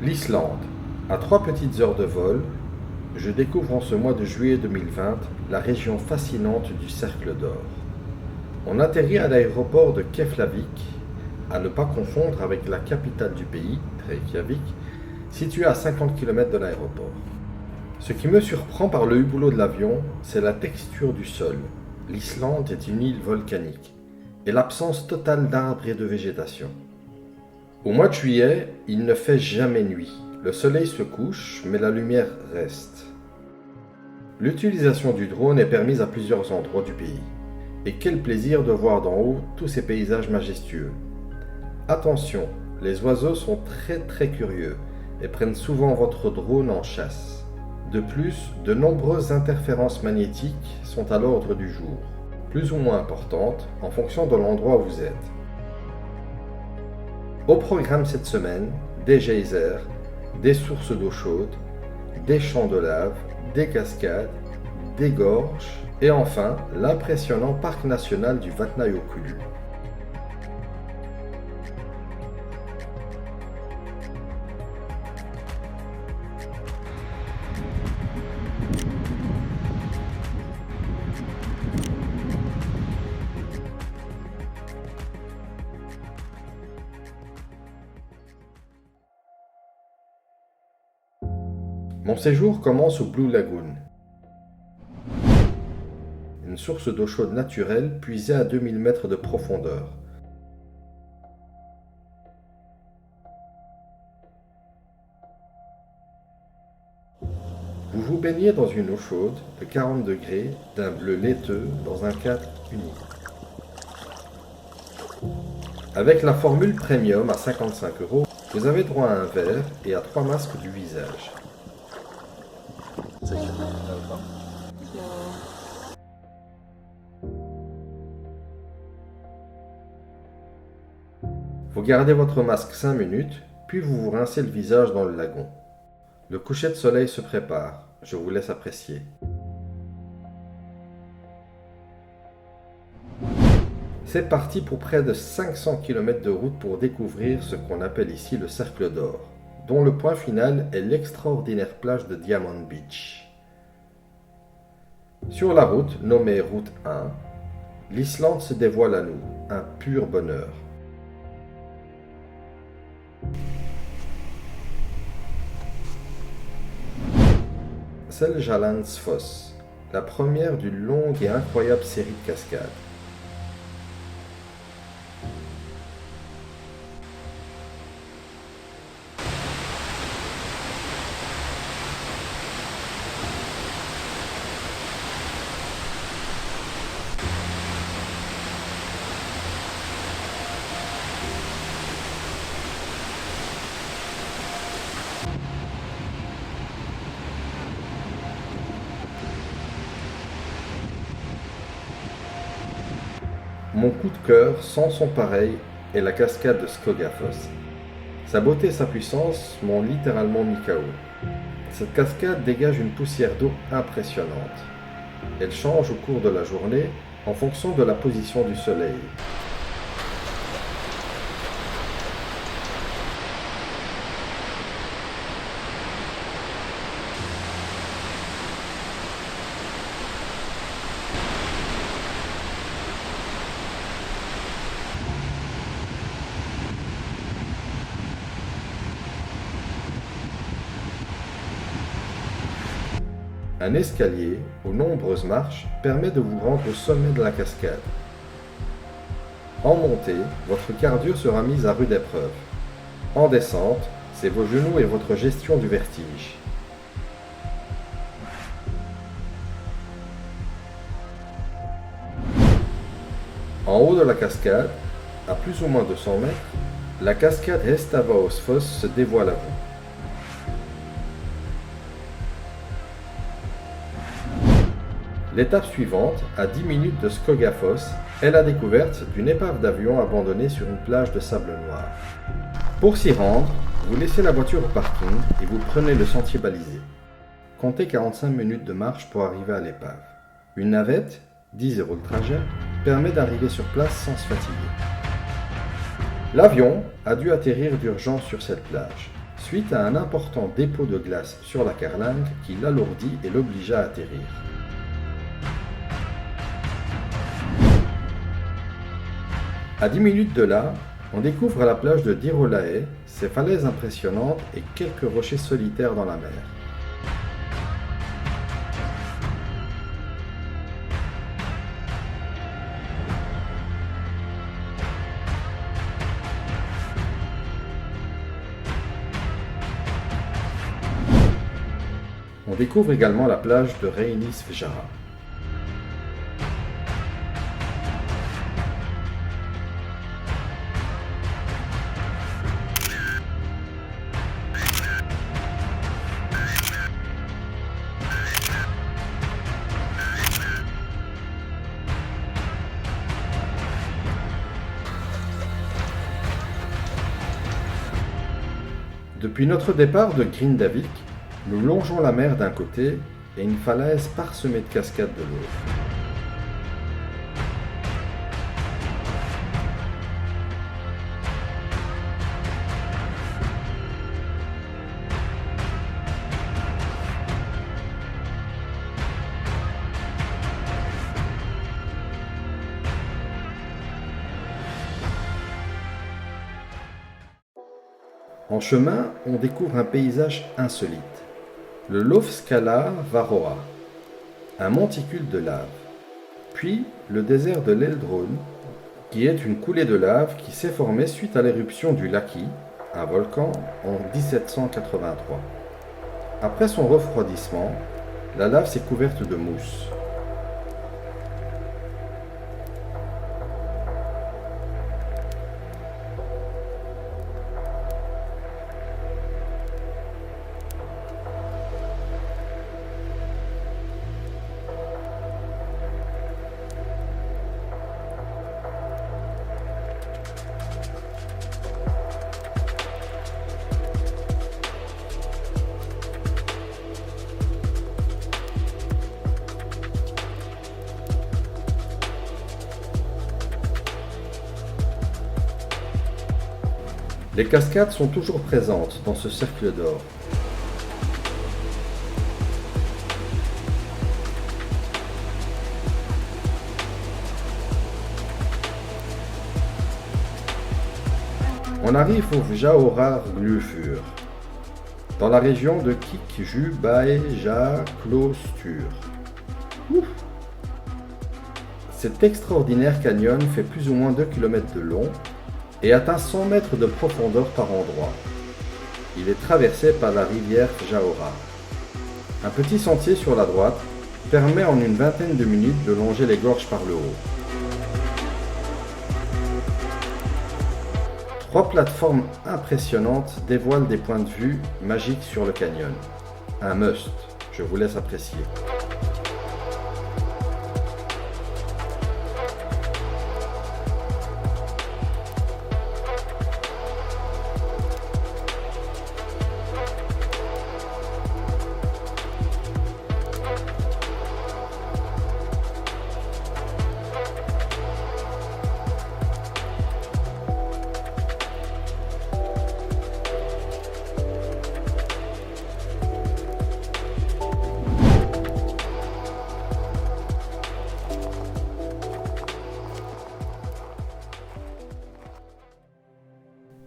L'Islande. À 3 petites heures de vol, je découvre en ce mois de juillet 2020 la région fascinante du Cercle d'Or. On atterrit à l'aéroport de Keflavik, à ne pas confondre avec la capitale du pays, Reykjavik, située à 50 km de l'aéroport. Ce qui me surprend par le hublot de l'avion, c'est la texture du sol. L'Islande est une île volcanique et l'absence totale d'arbres et de végétation. Au mois de juillet, il ne fait jamais nuit. Le soleil se couche, mais la lumière reste. L'utilisation du drone est permise à plusieurs endroits du pays. Et quel plaisir de voir d'en haut tous ces paysages majestueux. Attention, les oiseaux sont très curieux et prennent souvent votre drone en chasse. De plus, de nombreuses interférences magnétiques sont à l'ordre du jour, plus ou moins importantes en fonction de l'endroit où vous êtes. Au programme cette semaine, des geysers, des sources d'eau chaude, des champs de lave, des cascades, des gorges et enfin l'impressionnant parc national du Vatnajökull. Mon séjour commence au Blue Lagoon, une source d'eau chaude naturelle puisée à 2000 mètres de profondeur. Vous vous baignez dans une eau chaude de 40 degrés d'un bleu laiteux dans un cadre unique. Avec la formule premium à 55 €, vous avez droit à un verre et à 3 masques du visage. Vous gardez votre masque 5 minutes, puis vous vous rincez le visage dans le lagon. Le coucher de soleil se prépare, je vous laisse apprécier. C'est parti pour près de 500 km de route pour découvrir ce qu'on appelle ici le Cercle d'Or, dont le point final est l'extraordinaire plage de Diamond Beach. Sur la route, nommée route 1, l'Islande se dévoile à nous, un pur bonheur. Seljalandsfoss, la première d'une longue et incroyable série de cascades. Mon coup de cœur, sans son pareil, est la cascade de Skogafoss. Sa beauté et sa puissance m'ont littéralement mis KO. Cette cascade dégage une poussière d'eau impressionnante. Elle change au cours de la journée en fonction de la position du soleil. Un escalier, aux nombreuses marches, permet de vous rendre au sommet de la cascade. En montée, votre cardio sera mis à rude épreuve. En descente, c'est vos genoux et votre gestion du vertige. En haut de la cascade, à plus ou moins de 100 mètres, la cascade Hestavaåsfoss se dévoile à vous. L'étape suivante, à 10 minutes de Skogafoss, est la découverte d'une épave d'avion abandonnée sur une plage de sable noir. Pour s'y rendre, vous laissez la voiture au parking et vous prenez le sentier balisé. Comptez 45 minutes de marche pour arriver à l'épave. Une navette, 10 € le trajet, permet d'arriver sur place sans se fatiguer. L'avion a dû atterrir d'urgence sur cette plage. suite à un important dépôt de glace sur la carlingue qui l'alourdit et l'obligea à atterrir. À 10 minutes de là, on découvre la plage de Dirolae, ses falaises impressionnantes et quelques rochers solitaires dans la mer. On découvre également la plage de Reinis Fjara. Depuis notre départ de Grindavik, nous longeons la mer d'un côté et une falaise parsemée de cascades de l'autre. En chemin, on découvre un paysage insolite, le Lovskala Varoa, un monticule de lave, puis le désert de l'Eldron, qui est une coulée de lave qui s'est formée suite à l'éruption du Laki, un volcan, en 1783. Après son refroidissement, la lave s'est couverte de mousse. Les cascades sont toujours présentes dans ce cercle d'or. On arrive au Jaorar Glufur, dans la région de Kikju-Bae-Ja-Klostur. Cet extraordinaire canyon fait plus ou moins 2 km de long et atteint 100 mètres de profondeur par endroit. Il est traversé par la rivière Jaora. Un petit sentier sur la droite permet en une vingtaine de minutes de longer les gorges par le haut. 3 plateformes impressionnantes dévoilent des points de vue magiques sur le canyon. Un must, je vous laisse apprécier.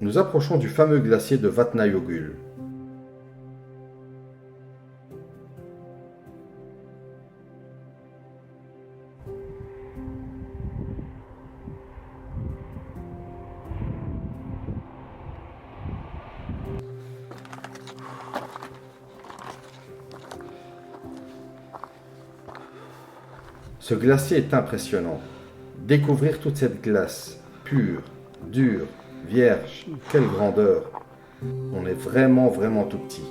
Nous approchons du fameux glacier de Vatnajökull. Ce glacier est impressionnant. Découvrir toute cette glace, pure, dure, vierge, quelle grandeur! On est vraiment tout petit.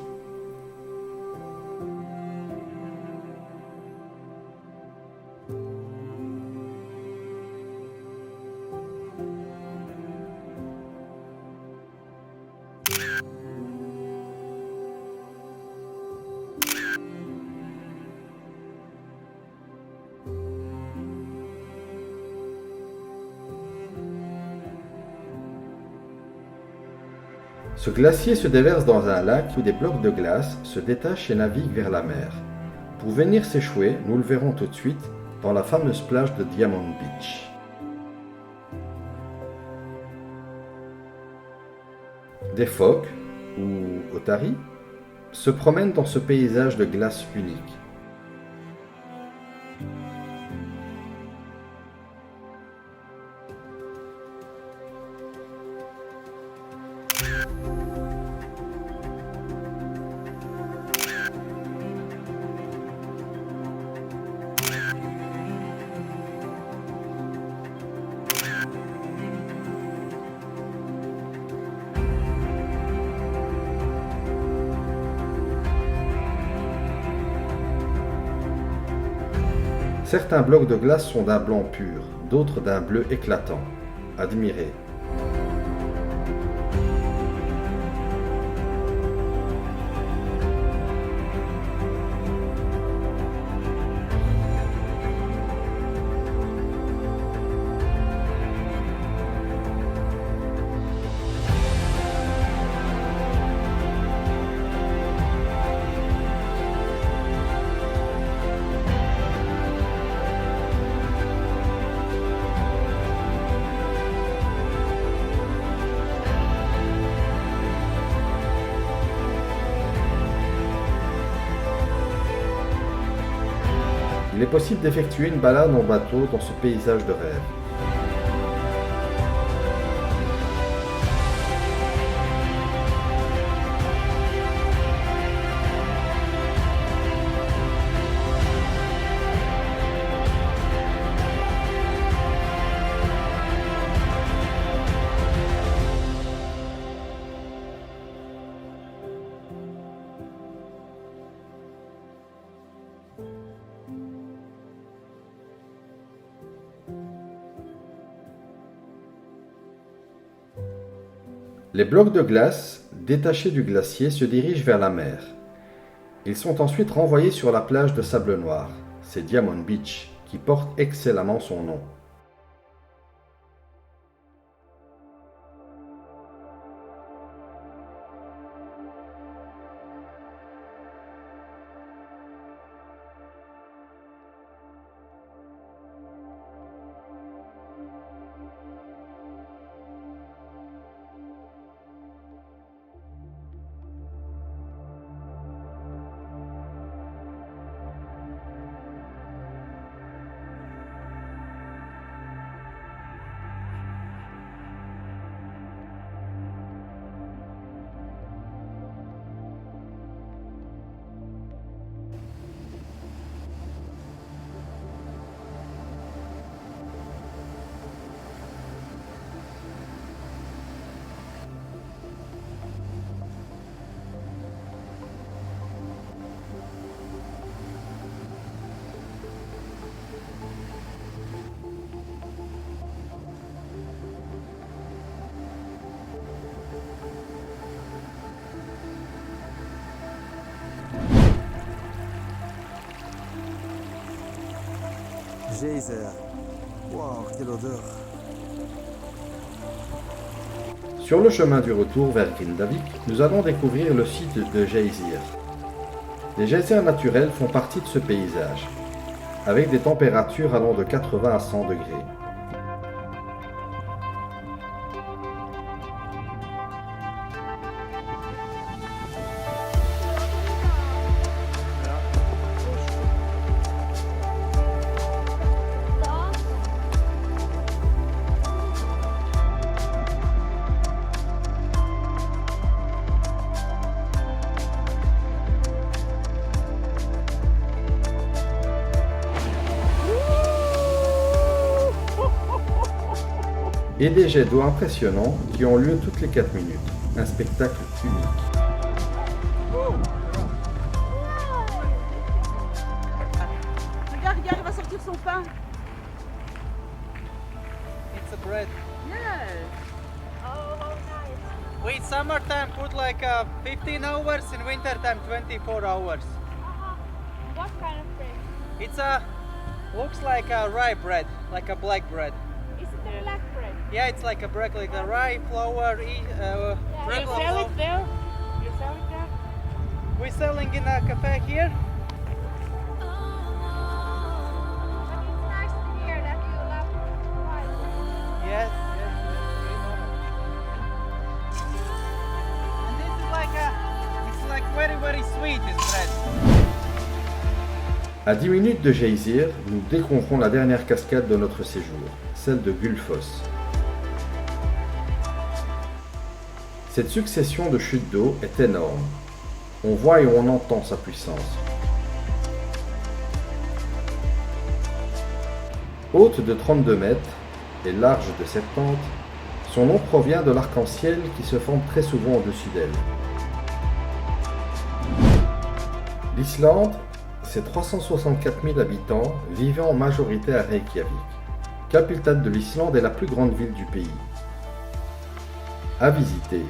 Ce glacier se déverse dans un lac où des blocs de glace se détachent et naviguent vers la mer. Pour venir s'échouer, nous le verrons tout de suite, dans la fameuse plage de Diamond Beach. Des phoques, ou otaries, se promènent dans ce paysage de glace unique. Certains blocs de glace sont d'un blanc pur, d'autres d'un bleu éclatant. Admirez. Il est possible d'effectuer une balade en bateau dans ce paysage de rêve. Les blocs de glace, détachés du glacier, se dirigent vers la mer. Ils sont ensuite renvoyés sur la plage de sable noir, c'est Diamond Beach, qui porte excellemment son nom. Geyser. Wow, quelle odeur. Sur le chemin du retour vers Grindavik, nous allons découvrir le site de Geysir. Les geysers naturels font partie de ce paysage, avec des températures allant de 80 à 100 degrés. Et des jets d'eau impressionnants qui ont lieu toutes les 4 minutes. Un spectacle unique. Regarde, regarde, il va sortir son pain. It's a bread. Yeah. Oh, how nice. Wait, summertime put like 15 hours, in wintertime 24 hours. What kind of bread? It's looks like a rye bread, like a black bread. Is it a black bread? Yeah, it's like a brick, like the rye, flour, You regular sell flour. it there? You sell it there? We're selling in a cafe here. But it's nice to hear that you love wine. Yes, yes, and this is like it's like very, very sweet, this bread. À 10 minutes de Geysir, nous découvrons la dernière cascade de notre séjour, celle de Gullfoss. Cette succession de chutes d'eau est énorme. On voit et on entend sa puissance. Haute de 32 mètres et large de 70, son nom provient de l'arc-en-ciel qui se forme très souvent au-dessus d'elle. L'Islande, c'est 364 000 habitants vivant en majorité à Reykjavik. Capitale de l'Islande est la plus grande ville du pays. À visiter,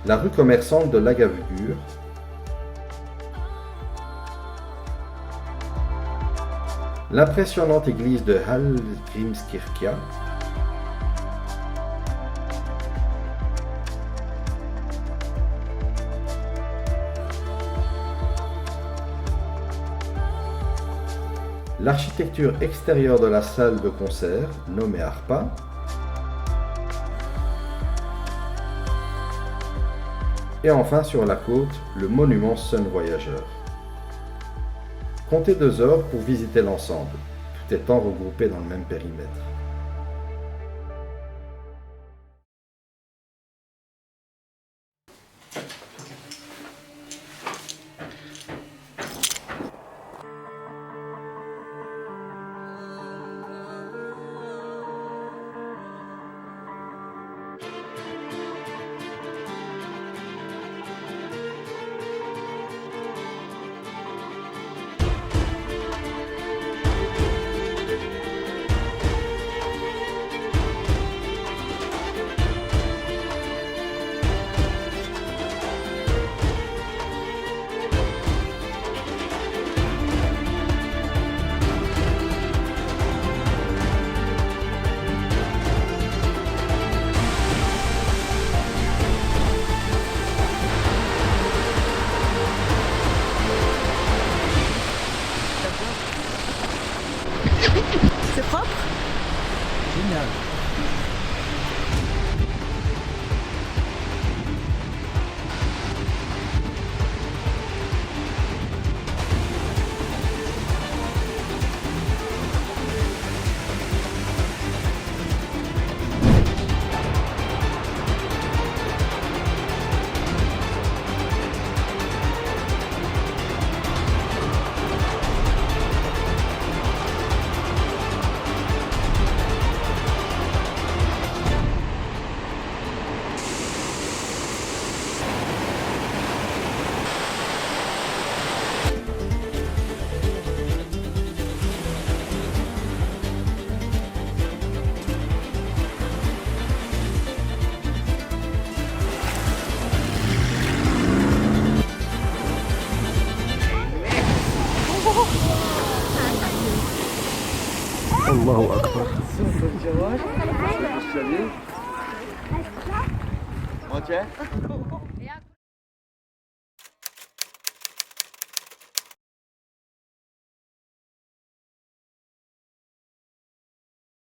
la rue commerçante de Lagavulur, l'impressionnante église de Hallgrímskirkja, l'architecture extérieure de la salle de concert, nommée Harpa, et enfin sur la côte, le monument Sun Voyageur. Comptez 2 heures pour visiter l'ensemble, tout étant regroupé dans le même périmètre. C'est propre? Génial. الله أكبر. Ok.